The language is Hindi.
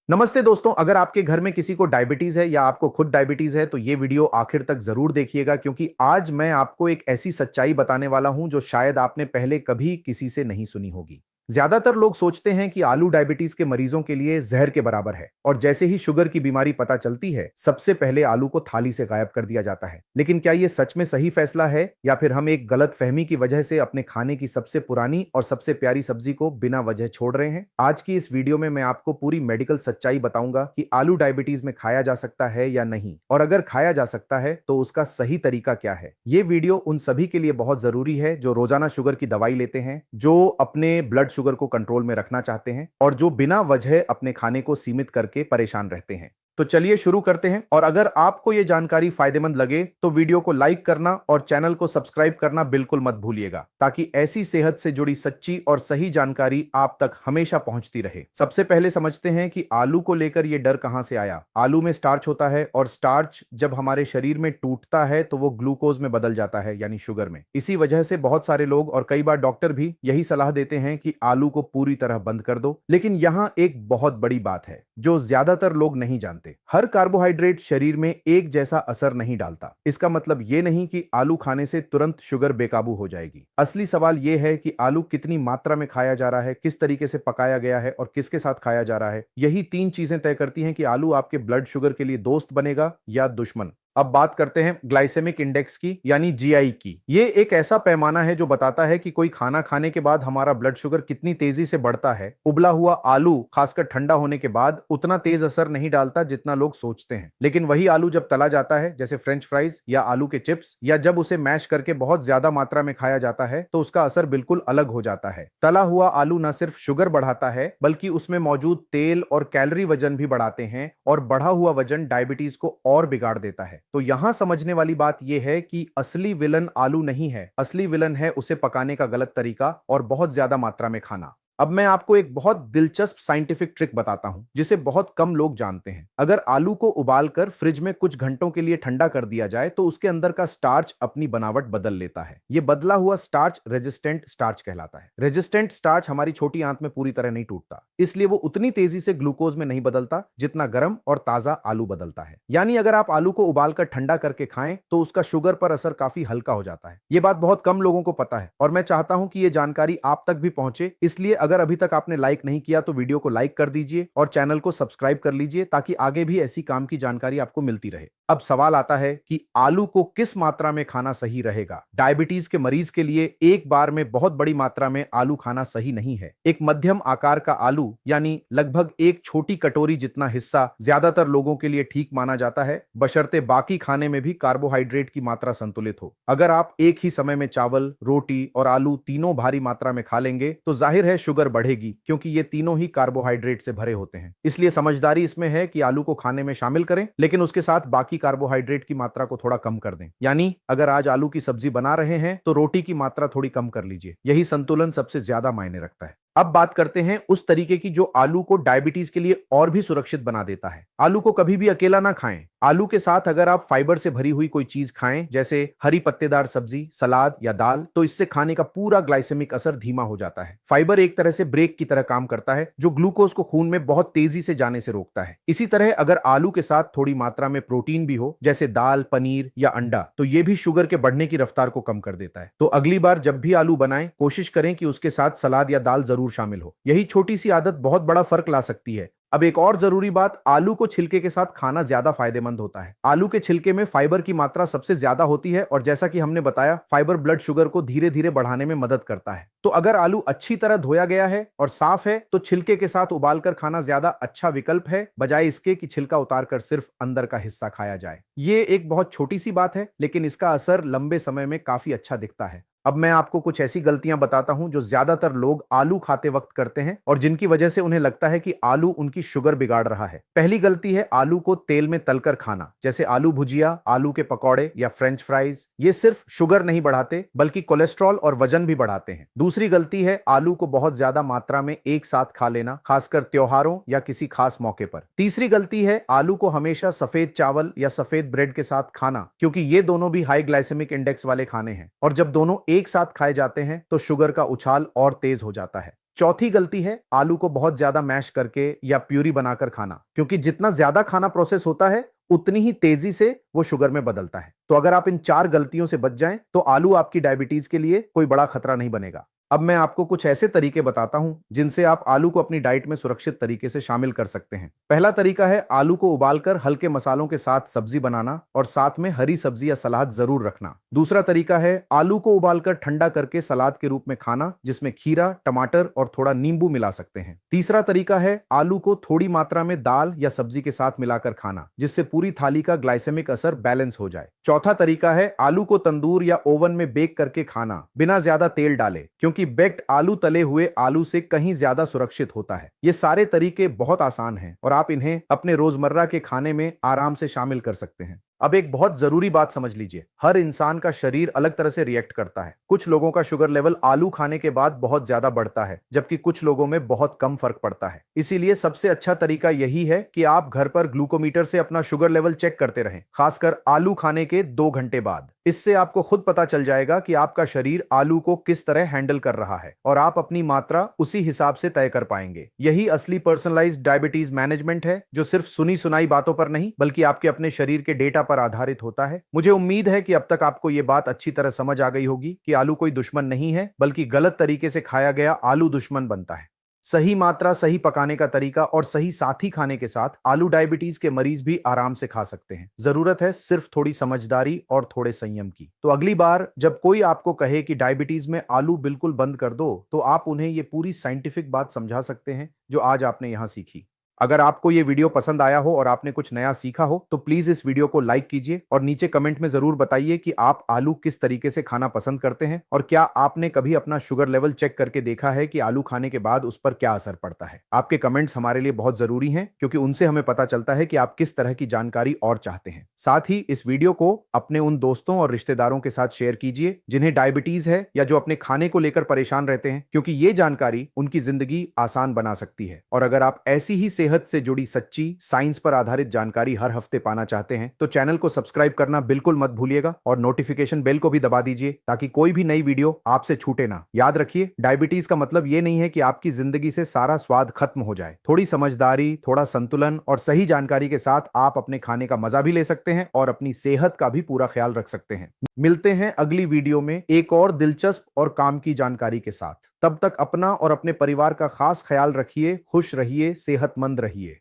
नमस्ते दोस्तों, अगर आपके घर में किसी को डायबिटीज है या आपको खुद डायबिटीज है तो ये वीडियो आखिर तक जरूर देखिएगा, क्योंकि आज मैं आपको एक ऐसी सच्चाई बताने वाला हूं जो शायद आपने पहले कभी किसी से नहीं सुनी होगी। ज्यादातर लोग सोचते हैं कि आलू डायबिटीज के मरीजों के लिए जहर के बराबर है और जैसे ही शुगर की बीमारी पता चलती है सबसे पहले आलू को थाली से गायब कर दिया जाता है। लेकिन क्या ये सच में सही फैसला है या फिर हम एक गलत फहमी की वजह से अपने खाने की सबसे पुरानी और सबसे प्यारी सब्जी को बिना वजह छोड़ रहे हैं? आज की इस वीडियो में मैं आपको पूरी मेडिकल सच्चाई बताऊंगा कि आलू डायबिटीज में खाया जा सकता है या नहीं, और अगर खाया जा सकता है तो उसका सही तरीका क्या है। ये वीडियो उन सभी के लिए बहुत जरूरी है जो रोजाना शुगर की दवाई लेते हैं, जो अपने ब्लड शुगर को कंट्रोल में रखना चाहते हैं और जो बिना वजह अपने खाने को सीमित करके परेशान रहते हैं। तो चलिए शुरू करते हैं। और अगर आपको यह जानकारी फायदेमंद लगे तो वीडियो को लाइक करना और चैनल को सब्सक्राइब करना बिल्कुल मत भूलिएगा, ताकि ऐसी सेहत से जुड़ी सच्ची और सही जानकारी आप तक हमेशा पहुंचती रहे। सबसे पहले समझते हैं कि आलू को लेकर यह डर कहां से आया। आलू में स्टार्च होता है और स्टार्च जब हमारे शरीर में टूटता है तो वो ग्लूकोज में बदल जाता है, यानी शुगर में। इसी वजह से बहुत सारे लोग और कई बार डॉक्टर भी यही सलाह देते हैं कि आलू को पूरी तरह बंद कर दो। लेकिन यहां एक बहुत बड़ी बात है जो ज्यादातर लोग नहीं जानते। हर कार्बोहाइड्रेट शरीर में एक जैसा असर नहीं डालता। इसका मतलब यह नहीं कि आलू खाने से तुरंत शुगर बेकाबू हो जाएगी। असली सवाल यह है कि आलू कितनी मात्रा में खाया जा रहा है, किस तरीके से पकाया गया है और किसके साथ खाया जा रहा है। यही तीन चीजें तय करती हैं कि आलू आपके ब्लड शुगर के लिए दोस्त बनेगा या दुश्मन। अब बात करते हैं ग्लाइसेमिक इंडेक्स की, यानी जीआई की। ये एक ऐसा पैमाना है जो बताता है कि कोई खाना खाने के बाद हमारा ब्लड शुगर कितनी तेजी से बढ़ता है। उबला हुआ आलू खासकर ठंडा होने के बाद उतना तेज असर नहीं डालता जितना लोग सोचते हैं। लेकिन वही आलू जब तला जाता है, जैसे फ्रेंच फ्राइज या आलू के चिप्स, या जब उसे मैश करके बहुत ज्यादा मात्रा में खाया जाता है तो उसका असर बिल्कुल अलग हो जाता है। तला हुआ आलू न सिर्फ शुगर बढ़ाता है बल्कि उसमें मौजूद तेल और कैलोरी वजन भी बढ़ाते हैं, और बढ़ा हुआ वजन डायबिटीज को और बिगाड़ देता है। तो यहां समझने वाली बात यह है कि असली विलन आलू नहीं है, असली विलन है उसे पकाने का गलत तरीका और बहुत ज्यादा मात्रा में खाना। अब मैं आपको एक बहुत दिलचस्प साइंटिफिक ट्रिक बताता हूं जिसे बहुत कम लोग जानते हैं। अगर आलू को उबालकर फ्रिज में कुछ घंटों के लिए ठंडा कर दिया जाए तो उसके अंदर का स्टार्च अपनी बनावट बदल लेता है। यह बदला हुआ स्टार्च रेजिस्टेंट स्टार्च कहलाता है। रेजिस्टेंट स्टार्च हमारी छोटी आंत में पूरी तरह नहीं टूटता, इसलिए वो उतनी तेजी से ग्लूकोज में नहीं बदलता जितना गर्म और ताजा आलू बदलता है। यानी अगर आप आलू को उबालकर ठंडा करके खाएं तो उसका शुगर पर असर काफी हल्का हो जाता है। यह बात बहुत कम लोगों को पता है और मैं चाहता हूं कि यह जानकारी आप तक भी पहुंचे। इसलिए अगर अभी तक आपने लाइक नहीं किया तो वीडियो को लाइक कर दीजिए और चैनल को सब्सक्राइब कर लीजिए, ताकि आगे भी ऐसी काम की जानकारी आपको मिलती रहे। अब सवाल आता है कि आलू को किस मात्रा में खाना सही रहेगा। डायबिटीज के मरीज के लिए एक बार में बहुत बड़ी मात्रा में आलू खाना सही नहीं है। एक मध्यम आकार का आलू, यानी लगभग एक छोटी कटोरी जितना हिस्सा, ज्यादातर लोगों के लिए ठीक माना जाता है, बशर्ते बाकी खाने में भी कार्बोहाइड्रेट की मात्रा संतुलित हो। अगर आप एक ही समय में चावल, रोटी और आलू तीनों भारी मात्रा में खा लेंगे तो जाहिर है शुगर बढ़ेगी, क्योंकि ये तीनों ही कार्बोहाइड्रेट से भरे होते हैं। इसलिए समझदारी इसमें है कि आलू को खाने में शामिल करें, लेकिन उसके साथ बाकी कार्बोहाइड्रेट की मात्रा को थोड़ा कम कर दें। यानी अगर आज आलू की सब्जी बना रहे हैं तो रोटी की मात्रा थोड़ी कम कर लीजिए। यही संतुलन सबसे ज्यादा मायने रखता है। अब बात करते हैं उस तरीके की जो आलू को डायबिटीज के लिए और भी सुरक्षित बना देता है। आलू को कभी भी अकेला ना खाएं। आलू के साथ अगर आप फाइबर से भरी हुई कोई चीज खाएं, जैसे हरी पत्तेदार सब्जी, सलाद या दाल, तो इससे खाने का पूरा ग्लाइसेमिक असर धीमा हो जाता है। फाइबर एक तरह से ब्रेक की तरह काम करता है, जो ग्लूकोज को खून में बहुत तेजी से जाने से रोकता है। इसी तरह अगर आलू के साथ थोड़ी मात्रा में प्रोटीन भी हो, जैसे दाल, पनीर या अंडा, तो यह भी शुगर के बढ़ने की रफ्तार को कम कर देता है। तो अगली बार जब भी आलू बनाएं, कोशिश करें कि उसके साथ सलाद या दाल जरूर शामिल हो। यही छोटी सी आदत बहुत बड़ा फर्क ला सकती है। अब एक और जरूरी बात, आलू को छिलके के साथ खाना ज्यादा फायदेमंद होता है। आलू के छिलके में फाइबर की मात्रा सबसे ज्यादा होती है और जैसा कि हमने बताया, फाइबर ब्लड शुगर को धीरे धीरे बढ़ाने में मदद करता है। तो अगर आलू अच्छी तरह धोया गया है और साफ है तो छिलके के साथ उबालकर खाना ज्यादा अच्छा विकल्प है, बजाय इसके कि छिलका उतारकर सिर्फ अंदर का हिस्सा खाया जाए। ये एक बहुत छोटी सी बात है, लेकिन इसका असर लंबे समय में काफी अच्छा दिखता है। अब मैं आपको कुछ ऐसी गलतियां बताता हूं जो ज्यादातर लोग आलू खाते वक्त करते हैं और जिनकी वजह से उन्हें लगता है कि आलू उनकी शुगर बिगाड़ रहा है। पहली गलती है आलू को तेल में तलकर खाना, जैसे आलू भुजिया, आलू के पकौड़े या फ्रेंच फ्राइज। ये सिर्फ शुगर नहीं बढ़ाते बल्कि कोलेस्ट्रॉल और वजन भी बढ़ाते हैं। दूसरी गलती है आलू को बहुत ज्यादा मात्रा में एक साथ खा लेना, खासकर त्योहारों या किसी खास मौके पर। तीसरी गलती है आलू को हमेशा सफेद चावल या सफेद ब्रेड के साथ खाना, क्योंकि ये दोनों भी हाई ग्लाइसेमिक इंडेक्स वाले खाने हैं और जब दोनों एक साथ खाए जाते हैं तो शुगर का उछाल और तेज हो जाता है। चौथी गलती है आलू को बहुत ज्यादा मैश करके या प्यूरी बनाकर खाना, क्योंकि जितना ज्यादा खाना प्रोसेस होता है उतनी ही तेजी से वो शुगर में बदलता है। तो अगर आप इन 4 गलतियों से बच जाएं तो आलू आपकी डायबिटीज के लिए कोई बड़ा खतरा नहीं बनेगा। अब मैं आपको कुछ ऐसे तरीके बताता हूं जिनसे आप आलू को अपनी डाइट में सुरक्षित तरीके से शामिल कर सकते हैं। पहला तरीका है आलू को उबालकर हल्के मसालों के साथ सब्जी बनाना और साथ में हरी सब्जी या सलाद जरूर रखना। दूसरा तरीका है आलू को उबालकर ठंडा करके सलाद के रूप में खाना, जिसमें खीरा, टमाटर और थोड़ा नींबू मिला सकते हैं। तीसरा तरीका है आलू को थोड़ी मात्रा में दाल या सब्जी के साथ मिलाकर खाना, जिससे पूरी थाली का ग्लाइसेमिक असर बैलेंस हो जाए। चौथा तरीका है आलू को तंदूर या ओवन में बेक करके खाना बिना ज्यादा तेल डाले, क्योंकि बेक्ड आलू तले हुए आलू से कहीं ज्यादा सुरक्षित होता है। ये सारे तरीके बहुत आसान हैं और आप इन्हें अपने रोजमर्रा के खाने में आराम से शामिल कर सकते हैं। अब एक बहुत जरूरी बात समझ लीजिए, हर इंसान का शरीर अलग तरह से रिएक्ट करता है। कुछ लोगों का शुगर लेवल आलू खाने के बाद बहुत ज्यादा बढ़ता है, जबकि कुछ लोगों में बहुत कम फर्क पड़ता है। इसीलिए सबसे अच्छा तरीका यही है कि आप घर पर ग्लूकोमीटर से अपना शुगर लेवल चेक करते रहें, खासकर आलू खाने के 2 घंटे बाद। इससे आपको खुद पता चल जाएगा कि आपका शरीर आलू को किस तरह हैंडल कर रहा है और आप अपनी मात्रा उसी हिसाब से तय कर पाएंगे। यही असली पर्सनलाइज्ड डायबिटीज मैनेजमेंट है, जो सिर्फ सुनी सुनाई बातों पर नहीं बल्कि आपके अपने शरीर के डेटा पर आधारित होता है। मुझे उम्मीद है कि अब तक आपको यह बात अच्छी तरह समझ आ गई होगी कि आलू कोई दुश्मन नहीं है, बल्कि गलत तरीके से खाया गया आलू दुश्मन बनता है। सही मात्रा, सही पकाने का तरीका और सही साथी खाने के साथ आलू डायबिटीज के मरीज भी आराम से खा सकते हैं। जरूरत है सिर्फ थोड़ी समझदारी और थोड़े संयम की। तो अगली बार जब कोई आपको कहे कि डायबिटीज में आलू बिल्कुल बंद कर दो, तो आप उन्हें ये पूरी साइंटिफिक बात समझा सकते हैं जो आज आपने यहां सीखी। अगर आपको ये वीडियो पसंद आया हो और आपने कुछ नया सीखा हो तो प्लीज इस वीडियो को लाइक कीजिए और नीचे कमेंट में जरूर बताइए कि आप आलू किस तरीके से खाना पसंद करते हैं और क्या आपने कभी अपना शुगर लेवल चेक करके देखा है कि आलू खाने के बाद उस पर क्या असर पड़ता है। आपके कमेंट्स हमारे लिए बहुत जरूरी हैं, क्योंकि उनसे हमें पता चलता है कि आप किस तरह की जानकारी और चाहते हैं। साथ ही इस वीडियो को अपने उन दोस्तों और रिश्तेदारों के साथ शेयर कीजिए जिन्हें डायबिटीज है या जो अपने खाने को लेकर परेशान रहते हैं, क्योंकि ये जानकारी उनकी जिंदगी आसान बना सकती है। और अगर आप ऐसी ही सेहत से जुड़ी सच्ची साइंस पर आधारित जानकारी हर हफ्ते पाना चाहते हैं तो चैनल को सब्सक्राइब करना बिल्कुल मत भूलिएगा और नोटिफिकेशन बेल को भी दबा दीजिए ताकि कोई भी नई वीडियो आपसे छूटे ना। याद रखिए, डायबिटीज का मतलब ये नहीं है कि आपकी जिंदगी से सारा स्वाद खत्म हो जाए। थोड़ी समझदारी, थोड़ा संतुलन और सही जानकारी के साथ आप अपने खाने का मजा भी ले सकते हैं और अपनी सेहत का भी पूरा ख्याल रख सकते हैं। मिलते हैं अगली वीडियो में एक और दिलचस्प और काम की जानकारी के साथ। तब तक अपना और अपने परिवार का खास ख्याल रखिए, खुश रहिए, सेहतमंद रहिए।